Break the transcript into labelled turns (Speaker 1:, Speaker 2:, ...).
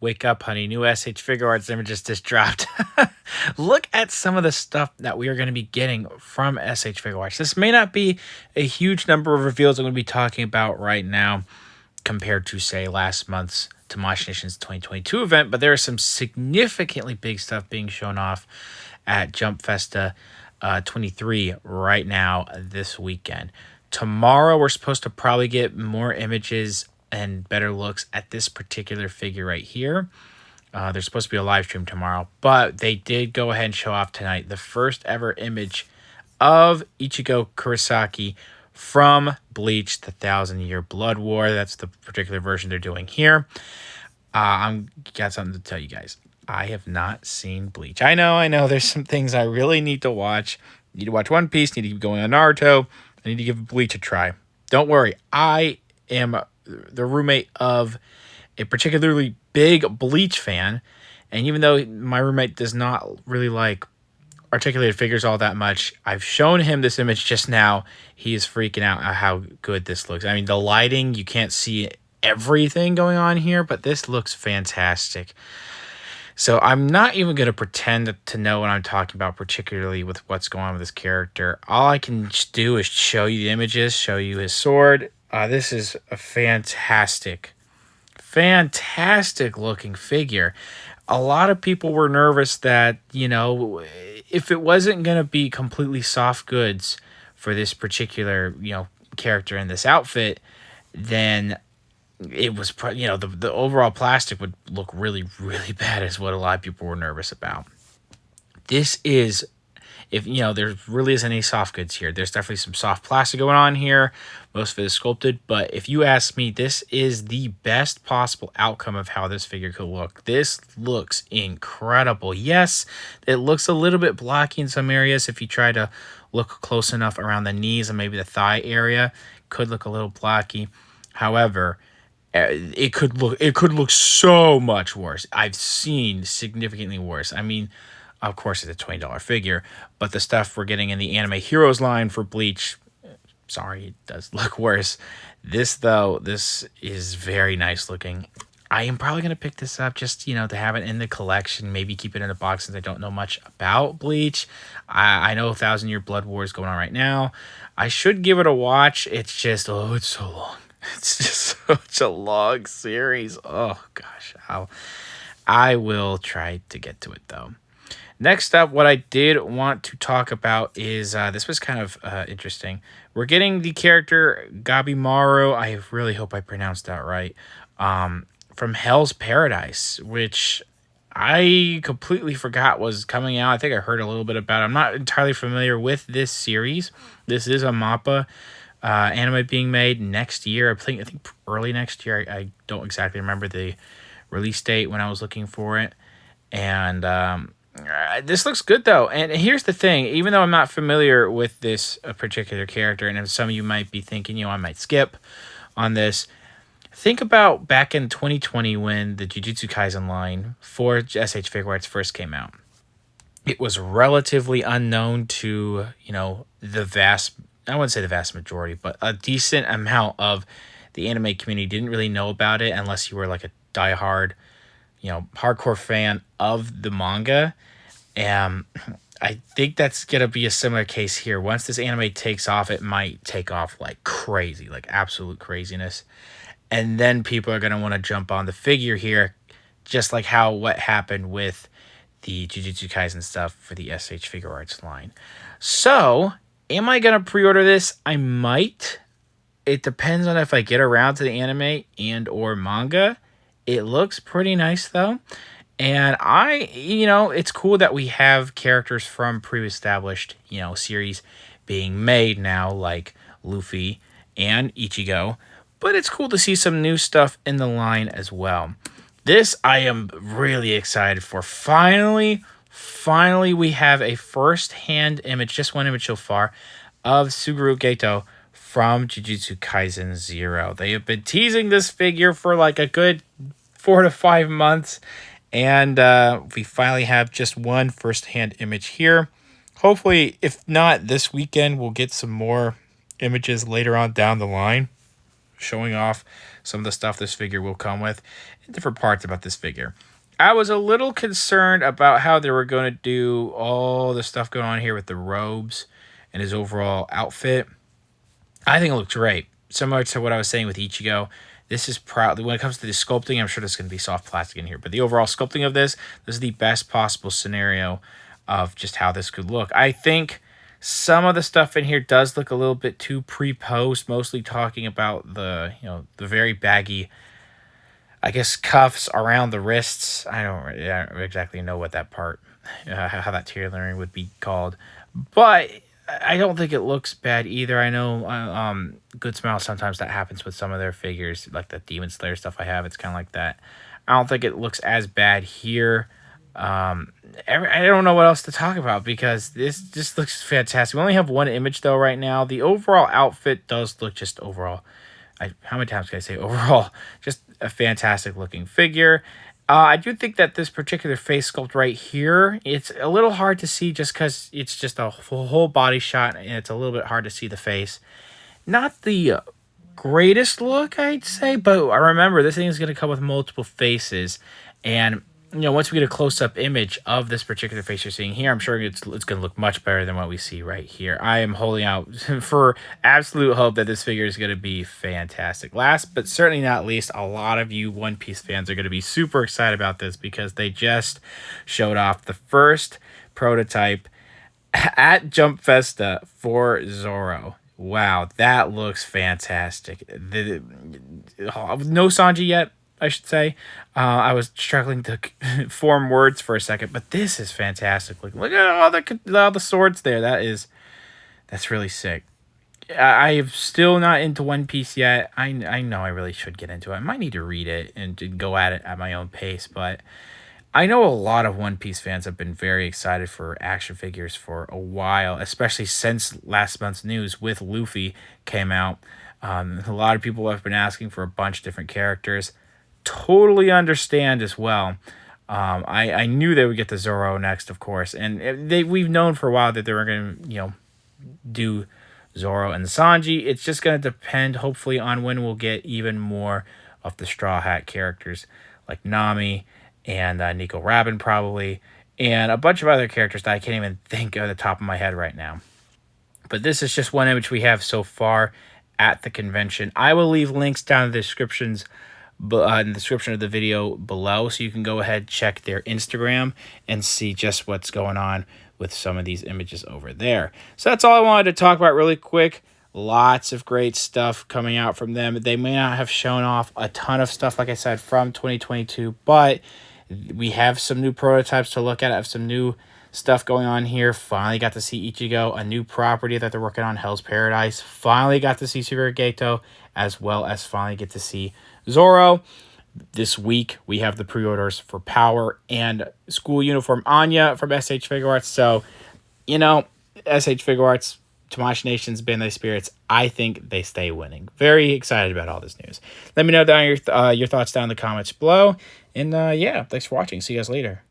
Speaker 1: Wake up, honey. New SH Figuarts images just dropped. Look at some of the stuff that we are going to be getting from SH Figuarts. This may not be a huge number of reveals I'm going to be talking about right now compared to, say, last month's Tamashii Nations 2022 event, but there is some significantly big stuff being shown off at Jump Festa 23 right now this weekend. Tomorrow, we're supposed to probably get more images and better looks at this particular figure right here. There's supposed to be a live stream tomorrow, but they did go ahead and show off tonight the first ever image of Ichigo Kurosaki from Bleach, the 1,000-Year Blood War. That's the particular version they're doing here. I'm got something to tell you guys. I have not seen Bleach. I know. There's some things I really need to watch. Need to watch One Piece. Need to keep going on Naruto. I need to give Bleach a try. Don't worry. I am the roommate of a particularly big Bleach fan, and even though my roommate does not really like articulated figures all that much, I've shown him this image just now. He is freaking out at how good this looks. I mean, the lighting, you can't see everything going on here, but this looks fantastic. So I'm not even going to pretend to know what I'm talking about, particularly with what's going on with this character. All I can do is show you the images, show you his sword. This is a fantastic looking figure. A lot of people were nervous that, if it wasn't going to be completely soft goods for this particular, character in this outfit, then it was, the overall plastic would look really, really bad is what a lot of people were nervous about. This is, if, there really isn't any soft goods here. There's definitely some soft plastic going on here. Most of it is sculpted. But if you ask me, this is the best possible outcome of how this figure could look. This looks incredible. Yes, it looks a little bit blocky in some areas. If you try to look close enough around the knees and maybe the thigh area, could look a little blocky. However, it could look so much worse. I've seen significantly worse. I mean, of course, it's a $20 figure, but the stuff we're getting in the Anime Heroes line for Bleach, sorry, it does look worse. This is very nice looking. I am probably going to pick this up just, to have it in the collection, maybe keep it in a box since I don't know much about Bleach. I know 1,000-Year Blood War is going on right now. I should give it a watch. It's just, it's so long. It's just such a long series. Oh, gosh. I will try to get to it, though. Next up, what I did want to talk about is, this was kind of interesting. We're getting the character Gabimaru, I really hope I pronounced that right, from Hell's Paradise, which I completely forgot was coming out. I think I heard a little bit about it. I'm not entirely familiar with this series. This is a MAPPA anime being made next year. I think early next year. I don't exactly remember the release date when I was looking for it. And this looks good, though. And here's the thing. Even though I'm not familiar with this particular character, and some of you might be thinking, I might skip on this, think about back in 2020 when the Jujutsu Kaisen line for SH Figuarts first came out. It was relatively unknown to, the vast, I wouldn't say the vast majority, but a decent amount of the anime community didn't really know about it unless you were like a diehard, hardcore fan of the manga. And I think that's going to be a similar case here. Once this anime takes off, it might take off like crazy, like absolute craziness. And then people are going to want to jump on the figure here, just like what happened with the Jujutsu Kaisen stuff for the SH Figuarts line. So, am I going to pre-order this? I might. It depends on if I get around to the anime and or manga. It looks pretty nice, though. And it's cool that we have characters from pre-established, series being made now, like Luffy and Ichigo. But it's cool to see some new stuff in the line as well. This I am really excited for. Finally, we have a first-hand image, just one image so far, of Suguru Geto from Jujutsu Kaisen 0. They have been teasing this figure for like a good 4 to 5 months. And we finally have just one first-hand image here. Hopefully, if not this weekend, we'll get some more images later on down the line. showing off some of the stuff this figure will come with, and different parts about this figure. I was a little concerned about how they were going to do all the stuff going on here with the robes and his overall outfit. I think it looks great. Similar to what I was saying with Ichigo, this is proud. When it comes to the sculpting, I'm sure there's going to be soft plastic in here. But the overall sculpting of this is the best possible scenario of just how this could look. I think some of the stuff in here does look a little bit too pre-post, mostly talking about the very baggy, I guess, cuffs around the wrists. I don't exactly know what that part, how that tailoring would be called. But I don't think it looks bad either. I know Good Smile, sometimes that happens with some of their figures, like the Demon Slayer stuff I have. It's kind of like that. I don't think it looks as bad here. I don't know what else to talk about because this just looks fantastic. We only have one image, though, right now. The overall outfit does look just overall. How many times can I say overall? Just a fantastic looking figure. I do think that this particular face sculpt right here, it's a little hard to see just because it's just a whole body shot and it's a little bit hard to see the face. Not the greatest look, I'd say, but I remember this thing is going to come with multiple faces. And once we get a close-up image of this particular face you're seeing here, I'm sure it's going to look much better than what we see right here. I am holding out for absolute hope that this figure is going to be fantastic. Last but certainly not least, a lot of you One Piece fans are going to be super excited about this because they just showed off the first prototype at Jump Festa for Zoro. Wow, that looks fantastic. No Sanji yet, I should say. I was struggling to form words for a second, but this is fantastic. Look at all the swords there. That's really sick. I am still not into One Piece yet. I know I really should get into it. I might need to read it and go at it at my own pace, but I know a lot of One Piece fans have been very excited for action figures for a while, especially since last month's news with Luffy came out. A lot of people have been asking for a bunch of different characters. Totally understand as well. I knew they would get to Zoro next, of course, and we've known for a while that they were going to do Zoro and Sanji. It's just going to depend, hopefully, on when we'll get even more of the Straw Hat characters like Nami and Nico Robin probably, and a bunch of other characters that I can't even think of the top of my head right now. But this is just one image we have so far at the convention. I will leave links down in the description of the video below, so you can go ahead, check their Instagram, and see just what's going on with some of these images over there. So that's all I wanted to talk about really quick. Lots of great stuff coming out from them. They may not have shown off a ton of stuff, like I said, from 2022, but we have some new prototypes to look at. I have some new stuff going on here. Finally got to see Ichigo, a new property that they're working on, Hell's Paradise. Finally got to see Suguru Geto, as well as finally get to see Zoro. This week, we have the pre-orders for Power and School Uniform Anya from SH Figuarts. So, SH Figuarts, Tamashii Nation's Bandai Spirits, I think they stay winning. Very excited about all this news. Let me know down your thoughts down in the comments below. And yeah, thanks for watching. See you guys later.